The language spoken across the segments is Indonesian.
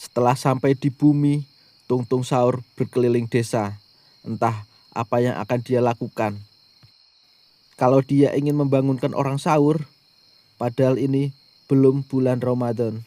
Setelah sampai di bumi, Tung Tung Sahur berkeliling desa. Entah apa yang akan dia lakukan. Kalau dia ingin membangunkan orang sahur, padahal ini belum bulan Ramadan.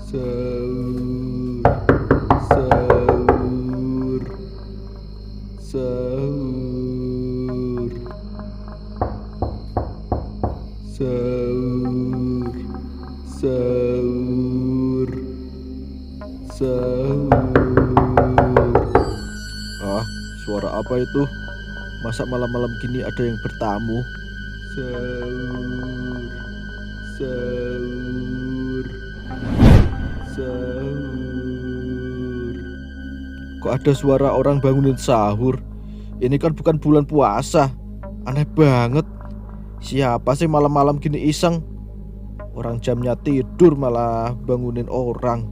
Sahur, sahur, sahur, sahur, sahur, sahur. Ah, suara apa itu? Masa malam-malam gini ada yang bertamu? Sahur, sahur, sahur. Kok ada suara orang bangunin sahur? Ini kan bukan bulan puasa. Aneh banget. Siapa sih malam-malam gini iseng? Orang jamnya tidur malah bangunin orang.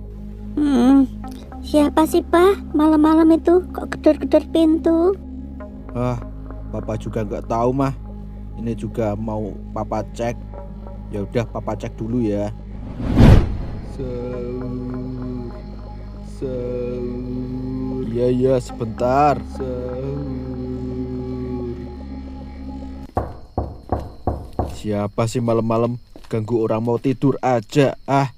Siapa sih, Pak? Malam-malam itu kok gedor-gedor pintu? Papa juga nggak tahu mah. Ini juga mau papa cek. Ya udah papa cek dulu ya. Sahur, sahur. Iya sebentar. Sahur. Siapa sih malam-malam ganggu orang mau tidur aja ah.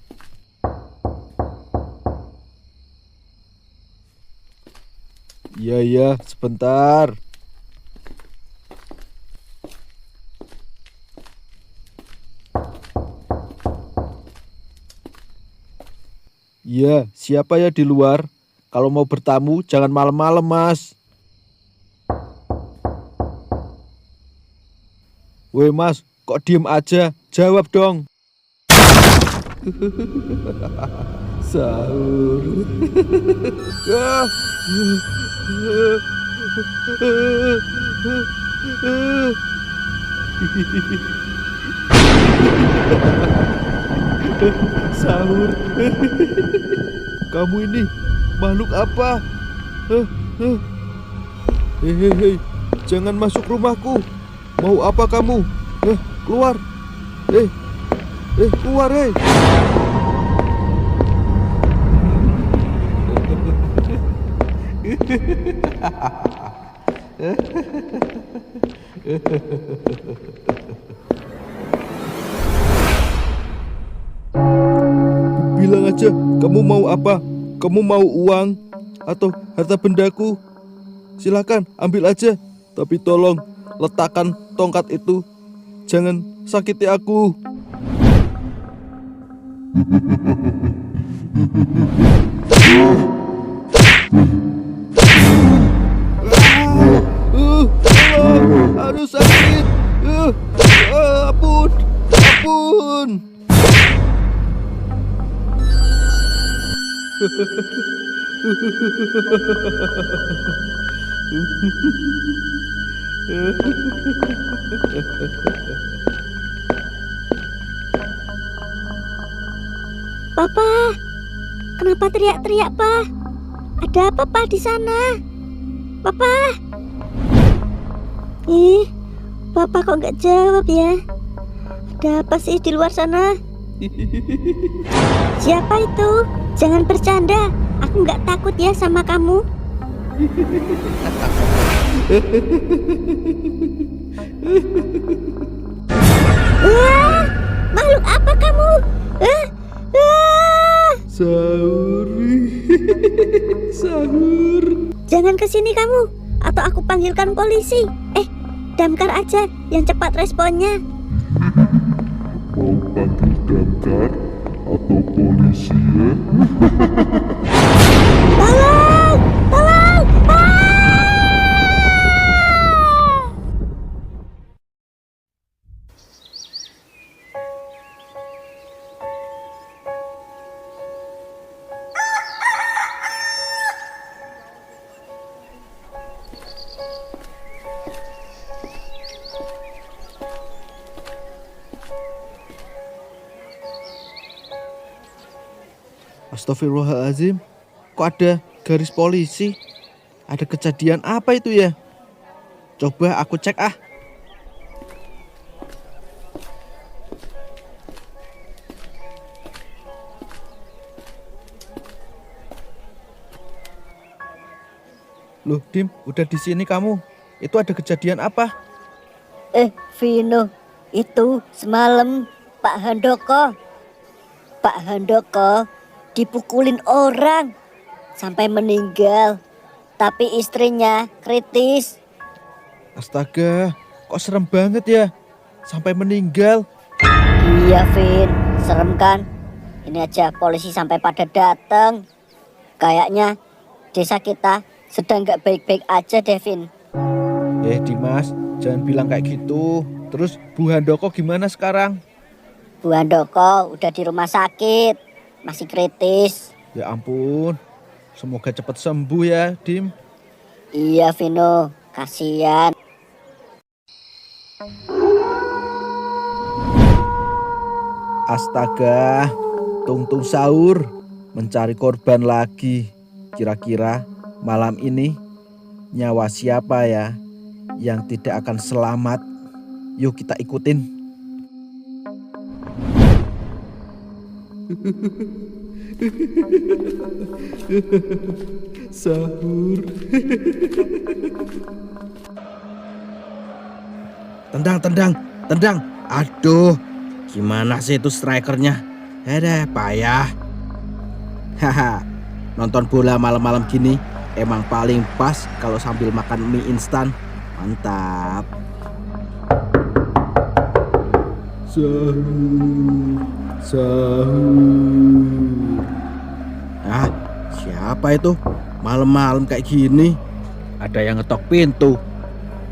Iya sebentar. Iya, siapa ya di luar? Kalau mau bertamu jangan malam-malam, Mas. Woi, Mas, kok diem aja? Jawab dong. Sahur. Sahur. Kamu ini makhluk apa? Hei, jangan masuk rumahku. Mau apa kamu? Keluar. Keluar, hei. Bilang aja, kamu mau apa? Kamu mau uang atau harta bendaku? Silakan ambil aja. Tapi tolong letakkan tongkat itu. Jangan sakiti aku. Aduh sakit. Ampun. Papa, kenapa teriak-teriak, Pak? Ada apa, Pak, di sana? Papa? Papa kok nggak jawab ya? Ada apa sih di luar sana? Siapa itu? Jangan bercanda. Aku nggak takut ya sama kamu. Makhluk apa kamu? Sahur. Sahur. Jangan kesini kamu, atau aku panggilkan polisi. Damkar aja yang cepat responnya. Mau panggil damkar atau polisi ya? Tolong! Astagfirullahaladzim, kok ada garis polisi? Ada kejadian apa itu ya? Coba aku cek ah. Loh, Dim, udah di sini kamu. Itu ada kejadian apa? Vino, itu semalam Pak Handoko. Pak Handoko dipukulin orang sampai meninggal. Tapi istrinya kritis. Astaga, kok serem banget ya? Sampai meninggal. Iya, Vin, serem kan? Ini aja polisi sampai pada datang. Kayaknya desa kita sedang gak baik-baik aja, Devin. Dimas, jangan bilang kayak gitu. Terus Bu Handoko gimana sekarang? Bu Handoko udah di rumah sakit, masih kritis. Ya ampun, semoga cepat sembuh ya, Dim. Iya, Vino, kasihan. Astaga, Tung sahur mencari korban lagi. Kira-kira malam ini nyawa siapa ya yang tidak akan selamat? Yuk kita ikutin. Sahur. Tendang. Aduh, gimana sih itu strikernya? Payah. Haha, nonton bola malam-malam gini emang paling pas kalau sambil makan mie instan. Mantap. Sahur. Siapa itu? Malam-malam kayak gini. Ada yang ngetok pintu.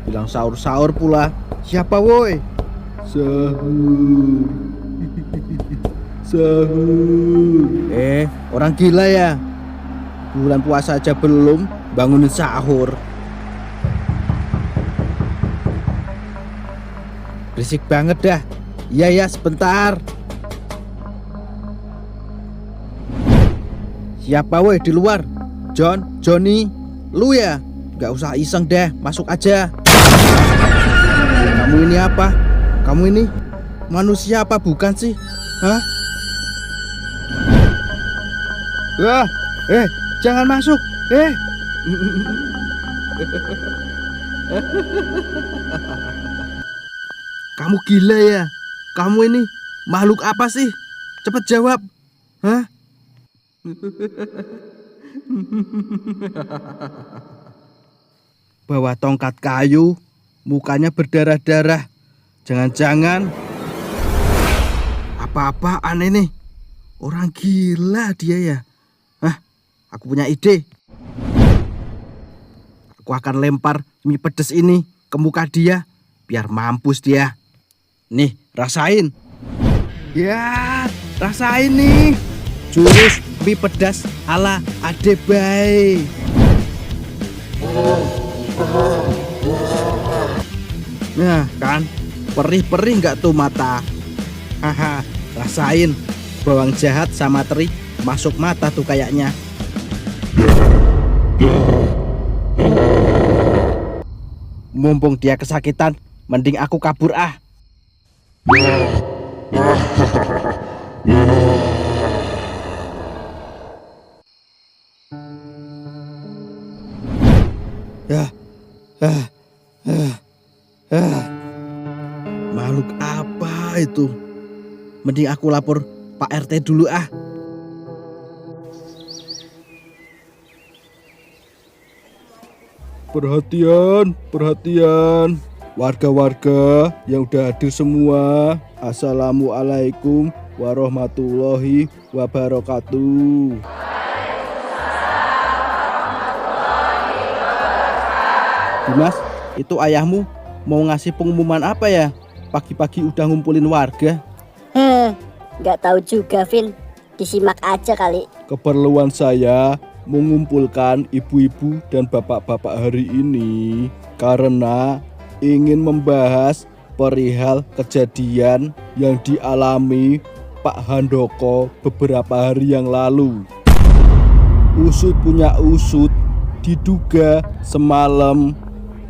Bilang sahur-sahur pula. Siapa woi? Sahur. Orang gila ya. Bulan puasa aja belum bangunin sahur. Berisik banget dah. Iya sebentar. Siapa woi di luar? Johnny, lu ya? Gak usah iseng deh, masuk aja. Kamu ini apa? Kamu ini manusia apa bukan sih? Hah? Wah, jangan masuk. Kamu gila ya? Kamu ini makhluk apa sih? Cepat jawab. Hah? Bawa tongkat kayu, mukanya berdarah-darah. Jangan-jangan apa-apaan ini? Orang gila dia ya. Aku punya ide. Aku akan lempar mie pedes ini ke muka dia biar mampus dia. Nih, rasain. Ya, rasain nih. Jurus mie pedas ala Ade Bae. Nah kan, perih-perih nggak tuh mata? Haha, rasain. Bawang jahat sama teri masuk mata tuh kayaknya. Mumpung dia kesakitan, mending aku kabur ah. Makhluk apa itu? Mending aku lapor Pak RT dulu ah. Perhatian warga-warga yang udah hadir semua. Assalamualaikum warahmatullahi wabarakatuh. Dimas, itu ayahmu mau ngasih pengumuman apa ya? Pagi-pagi udah ngumpulin warga. Nggak tahu juga, Vin. Disimak aja kali. Keperluan saya mengumpulkan ibu-ibu dan bapak-bapak hari ini karena ingin membahas perihal kejadian yang dialami Pak Handoko beberapa hari yang lalu. Usut punya usut, diduga semalam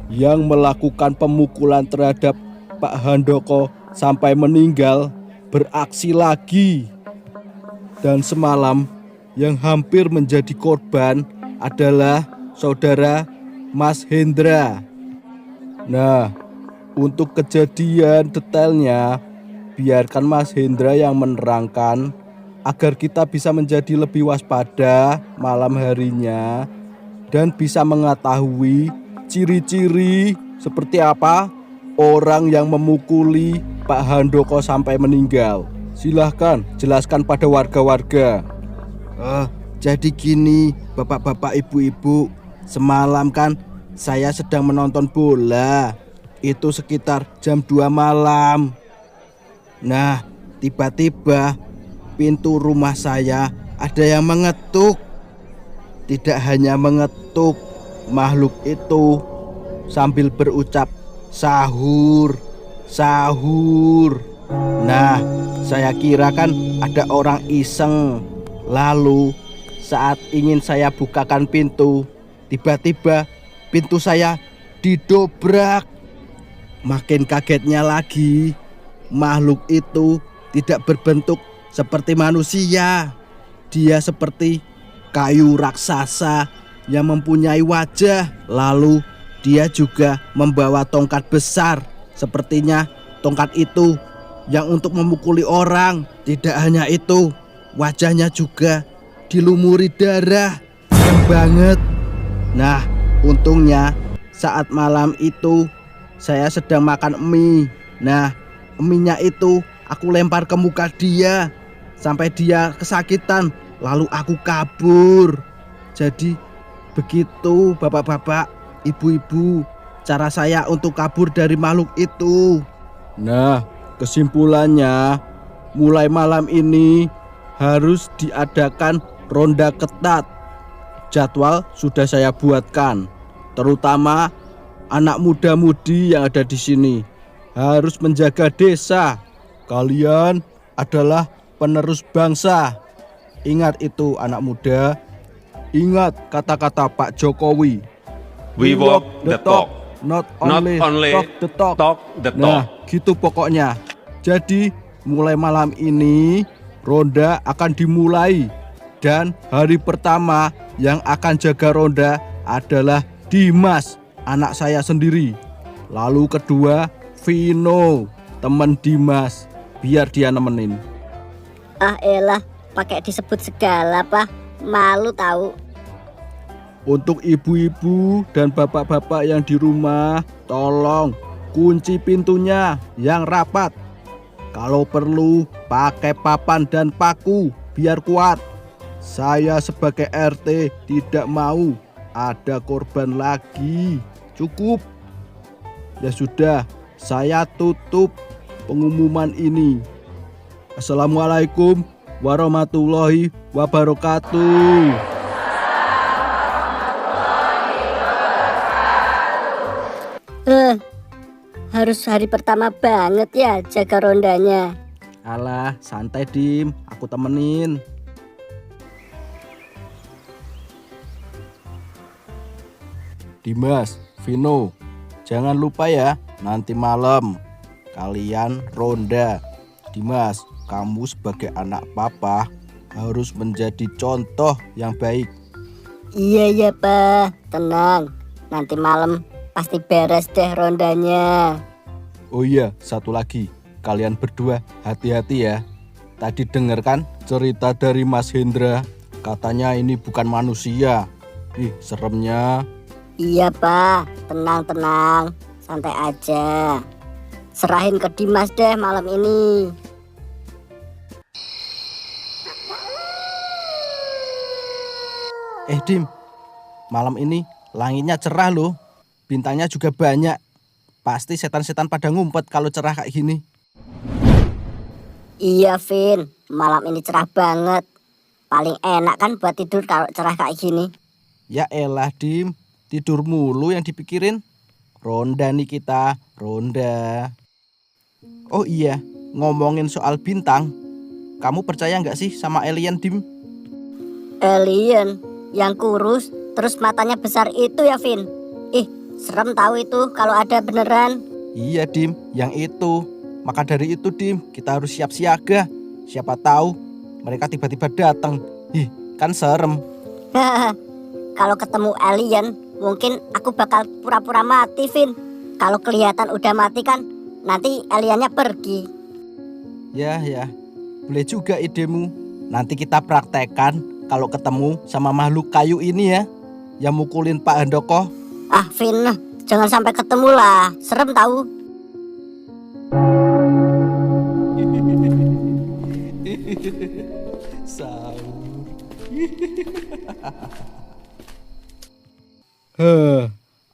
yang melakukan pemukulan terhadap Pak Handoko sampai meninggal beraksi lagi. Dan semalam yang hampir menjadi korban adalah saudara Mas Hendra. Nah, untuk kejadian detailnya, biarkan Mas Hendra yang menerangkan agar kita bisa menjadi lebih waspada malam harinya dan bisa mengetahui ciri-ciri seperti apa orang yang memukuli Pak Handoko sampai meninggal. Silahkan jelaskan pada warga-warga. Jadi gini, bapak-bapak, ibu-ibu, semalam kan saya sedang menonton bola. Itu sekitar jam 2 malam. Nah, tiba-tiba pintu rumah saya ada yang mengetuk. Tidak hanya mengetuk, makhluk itu sambil berucap sahur, sahur. Nah, saya kira kan ada orang iseng. Lalu saat ingin saya bukakan pintu, tiba-tiba pintu saya didobrak. Makin kagetnya lagi, makhluk itu tidak berbentuk seperti manusia. Dia seperti kayu raksasa yang mempunyai wajah. Lalu dia juga membawa tongkat besar. Sepertinya tongkat itu yang untuk memukuli orang. Tidak hanya itu, wajahnya juga dilumuri darah yang banget. Nah, untungnya saat malam itu saya sedang makan mie. Nah, mie-nya itu aku lempar ke muka dia sampai dia kesakitan. Lalu aku kabur. Jadi begitu bapak-bapak, ibu-ibu, cara saya untuk kabur dari makhluk itu. Nah, kesimpulannya mulai malam ini harus diadakan ronda ketat. Jadwal sudah saya buatkan, terutama anak muda-mudi yang ada di sini harus menjaga desa. Kalian adalah penerus bangsa. Ingat itu anak muda. Ingat kata-kata Pak Jokowi. We walk the talk, not not only only talk the talk. talk the Nah, talk. gitu pokoknya. Jadi mulai malam ini ronda akan dimulai. Dan hari pertama yang akan jaga ronda adalah Dimas, anak saya sendiri. Lalu kedua Vino, teman Dimas, biar dia nemenin. Ah elah, pakai disebut segala Pak. Malu tahu. Untuk ibu-ibu dan bapak-bapak yang di rumah, tolong kunci pintunya yang rapat. Kalau perlu pakai papan dan paku biar kuat. Saya sebagai RT tidak mau ada korban lagi. Cukup. Ya sudah, saya tutup pengumuman ini. Assalamualaikum warahmatullahi wabarakatuh. Harus hari pertama banget ya jaga rondanya. Alah, santai Dim, aku temenin. Dimas, Vino, jangan lupa ya, nanti malam kalian ronda. Dimas, kamu sebagai anak papa harus menjadi contoh yang baik. Iya Pak, tenang. Nanti malam pasti beres deh rondanya. Oh iya, satu lagi, kalian berdua hati-hati ya. Tadi dengar kan cerita dari Mas Hendra, katanya ini bukan manusia. Ih, seremnya. Iya Pak, tenang, santai aja. Serahin ke Dimas deh malam ini. Dim, malam ini langitnya cerah loh. Bintangnya juga banyak. Pasti setan-setan pada ngumpet kalau cerah kayak gini. Iya Vin, malam ini cerah banget. Paling enak kan buat tidur kalau cerah kayak gini. Ya elah Dim, tidur mulu yang dipikirin. Ronda nih kita, ronda. Oh iya, ngomongin soal bintang. kamu percaya nggak sih sama alien, Dim? Alien yang kurus terus matanya besar itu ya, Vin? Ih, serem tahu itu kalau ada beneran. Iya, Dim, yang itu. Maka dari itu, Dim, kita harus siap siaga. Siapa tahu mereka tiba-tiba datang. Ih, kan serem. Kalau ketemu alien, mungkin aku bakal pura-pura mati, Vin. Kalau kelihatan udah mati kan, nanti aliennya pergi. Ya, boleh juga idemu. Nanti kita praktekkan kalau ketemu sama makhluk kayu ini ya, yang mukulin Pak Handoko. Ah, Vin, jangan sampai ketemu lah. Serem tahu.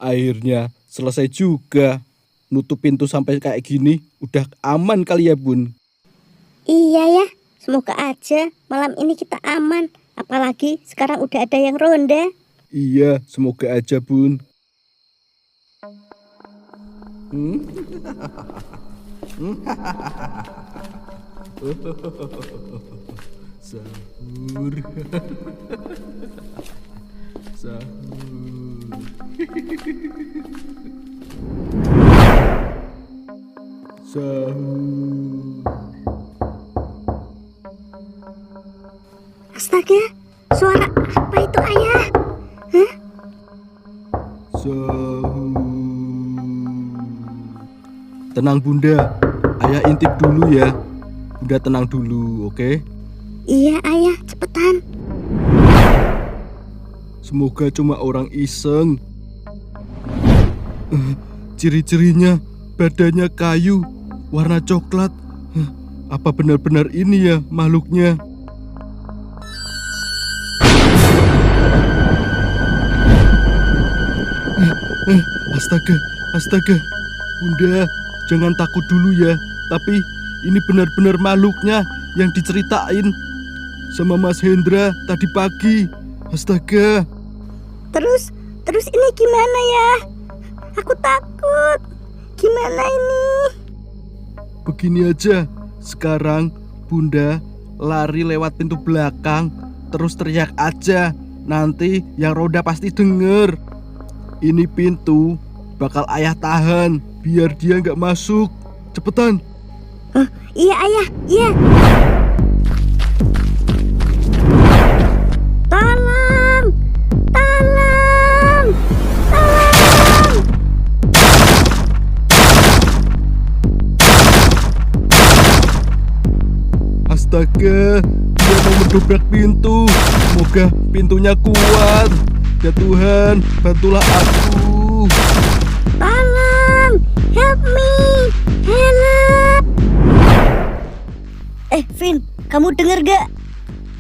Akhirnya selesai juga. Nutup pintu sampai kayak gini, udah aman kali ya, Bun? Iya ya, semoga aja malam ini kita aman. Apalagi sekarang udah ada yang ronda. Iya, semoga aja, Bun. Sahur. Astaga, suara apa itu, Ayah? Tenang, Bunda. Ayah intip dulu ya. Bunda tenang dulu, oke? Iya, Ayah, cepetan. Semoga cuma orang iseng. Ciri-cirinya badannya kayu, warna coklat. Apa benar-benar ini ya makhluknya? Astaga. Bunda, jangan takut dulu ya. Tapi ini benar-benar makhluknya yang diceritain sama Mas Hendra tadi pagi. Astaga. Terus ini gimana ya? Aku takut. Gimana ini? Begini aja. Sekarang Bunda lari lewat pintu belakang, terus teriak aja. Nanti yang roda pasti denger. Ini pintu bakal ayah tahan biar dia nggak masuk. Cepetan. Iya, Ayah, iya. Tolong! Astaga, dia mau mendobrak pintu. Semoga pintunya kuat. Ya Tuhan, bantulah aku. Tolong! Help me! Help! Vin, kamu denger gak?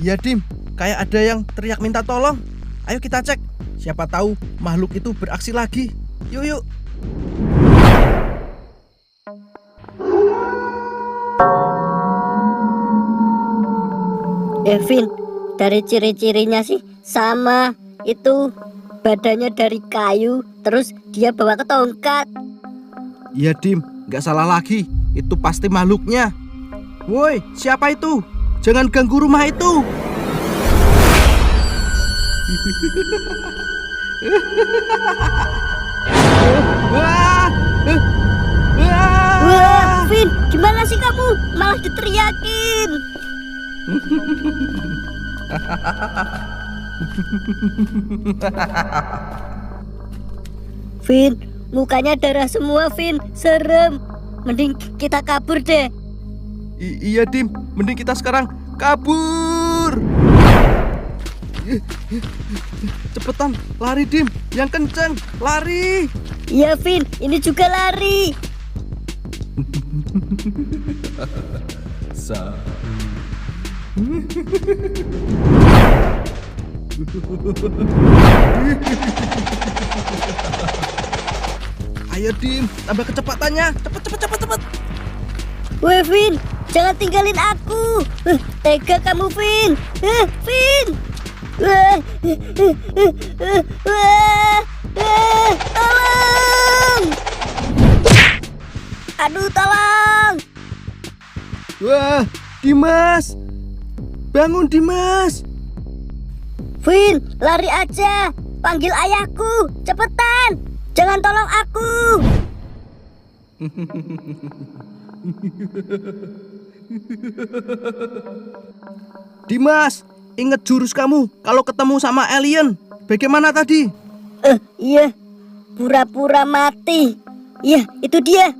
Iya, Dim, kayak ada yang teriak minta tolong. Ayo kita cek. Siapa tahu makhluk itu beraksi lagi. Yuk. Vin, dari ciri-cirinya sih sama. Itu badannya dari kayu, terus dia bawa ke tongkat. Iya, Dim, nggak salah lagi. Itu pasti makhluknya. Woi, siapa itu? Jangan ganggu rumah itu. Wah, Vin, gimana sih kamu? Malah diteriakin. Vin, mukanya darah semua, Vin. Serem. Mending kita kabur deh. Iya, Dim, mending kita sekarang kabur. Cepetan, lari, Dim. Yang kenceng, lari. Iya, Vin, ini juga lari. Ayo, Dim, tambah kecepatannya. Cepet. Weh, Vin, jangan tinggalin aku. Tega kamu, Vin. Vin. Tolong. Aduh, tolong. Wah, Dimas, bangun Dimas. Vin, lari aja. Panggil ayahku, cepetan. Jangan tolong aku. Dimas, ingat jurus kamu kalau ketemu sama alien. Bagaimana tadi? Iya, pura-pura mati. Iya, itu dia.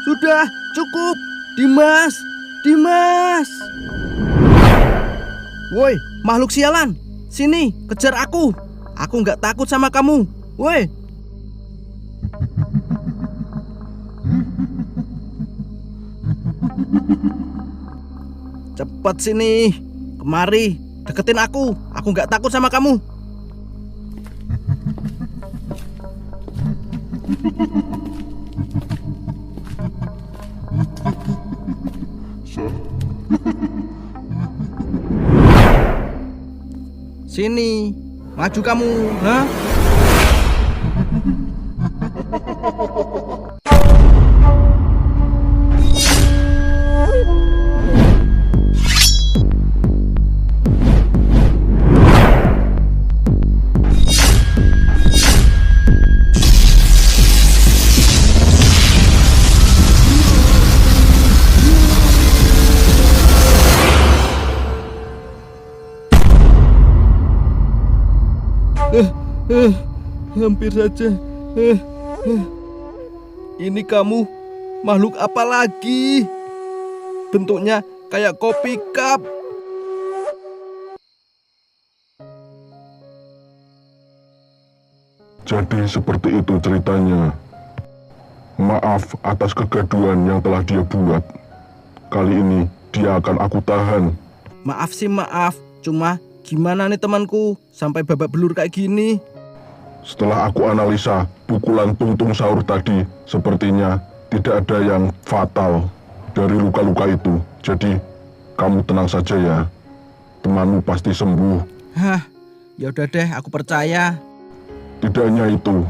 Sudah cukup, Dimas. Dimas. Woi, makhluk sialan. Sini, kejar aku. Aku nggak takut sama kamu. Woi. Cepat sini. Kemari, deketin aku. Aku nggak takut sama kamu. Sini, maju kamu, hah? Hampir saja. Ini kamu makhluk apa lagi? Bentuknya kayak kopi cup. Jadi seperti itu ceritanya. Maaf atas kegaduhan yang telah dia buat. Kali ini dia akan aku tahan. Maaf sih maaf, cuma gimana nih temanku sampai babak belur kayak gini? Setelah aku analisa pukulan Tungtung Sahur tadi, sepertinya tidak ada yang fatal dari luka-luka itu. Jadi kamu tenang saja ya. Temanmu pasti sembuh. Hah, ya udah deh, aku percaya. Tidak hanya itu,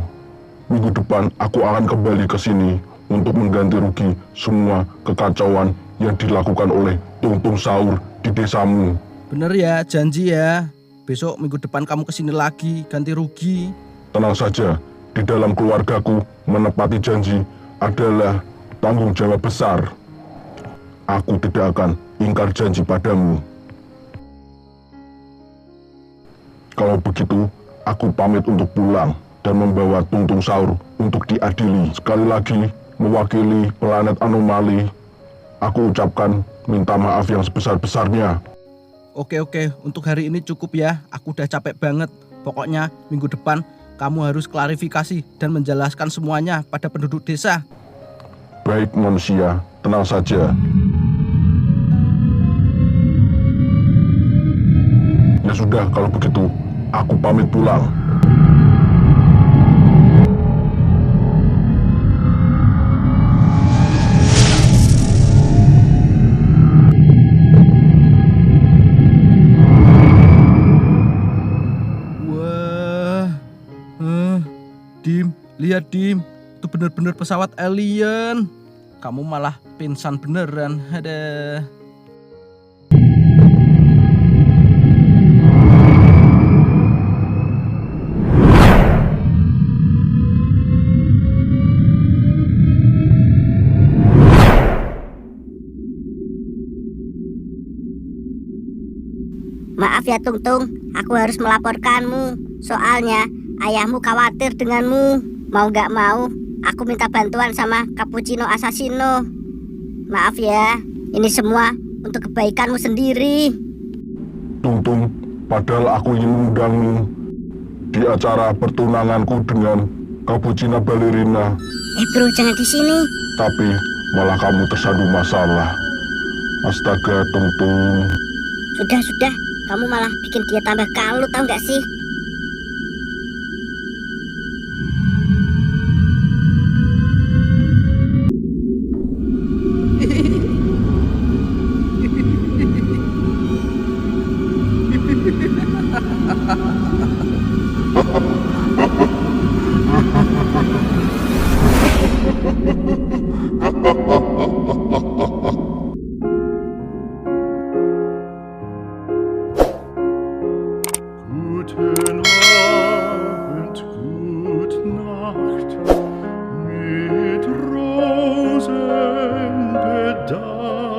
minggu depan aku akan kembali ke sini untuk mengganti rugi semua kekacauan yang dilakukan oleh Tungtung Sahur di desamu. Bener ya, janji ya. Besok minggu depan kamu kesini lagi, ganti rugi. Tenang saja, di dalam keluargaku menepati janji adalah tanggung jawab besar. Aku tidak akan ingkar janji padamu. Kalau begitu, aku pamit untuk pulang dan membawa Tungtung Sahur untuk diadili. Sekali lagi, mewakili planet anomali, aku ucapkan minta maaf yang sebesar-besarnya. Oke, untuk hari ini cukup ya. Aku udah capek banget. Pokoknya minggu depan kamu harus klarifikasi dan menjelaskan semuanya pada penduduk desa. Baik manusia, tenang saja. Ya sudah, kalau begitu, aku pamit pulang. Lihat Dim, itu bener-bener pesawat alien. Kamu malah pingsan beneran. Ada. Maaf ya Tungtung, aku harus melaporkanmu. Soalnya ayahmu khawatir denganmu. Mau gak mau, aku minta bantuan sama Cappuccino Assassino. Maaf ya, ini semua untuk kebaikanmu sendiri. Tungtung, padahal aku ingin mengundangmu di acara pertunanganku dengan Cappuccino Ballerina. Bro, jangan di sini. Tapi malah kamu tersandung masalah. Astaga, Tungtung. Sudah, kamu malah bikin dia tambah kalut, tahu gak sih? dan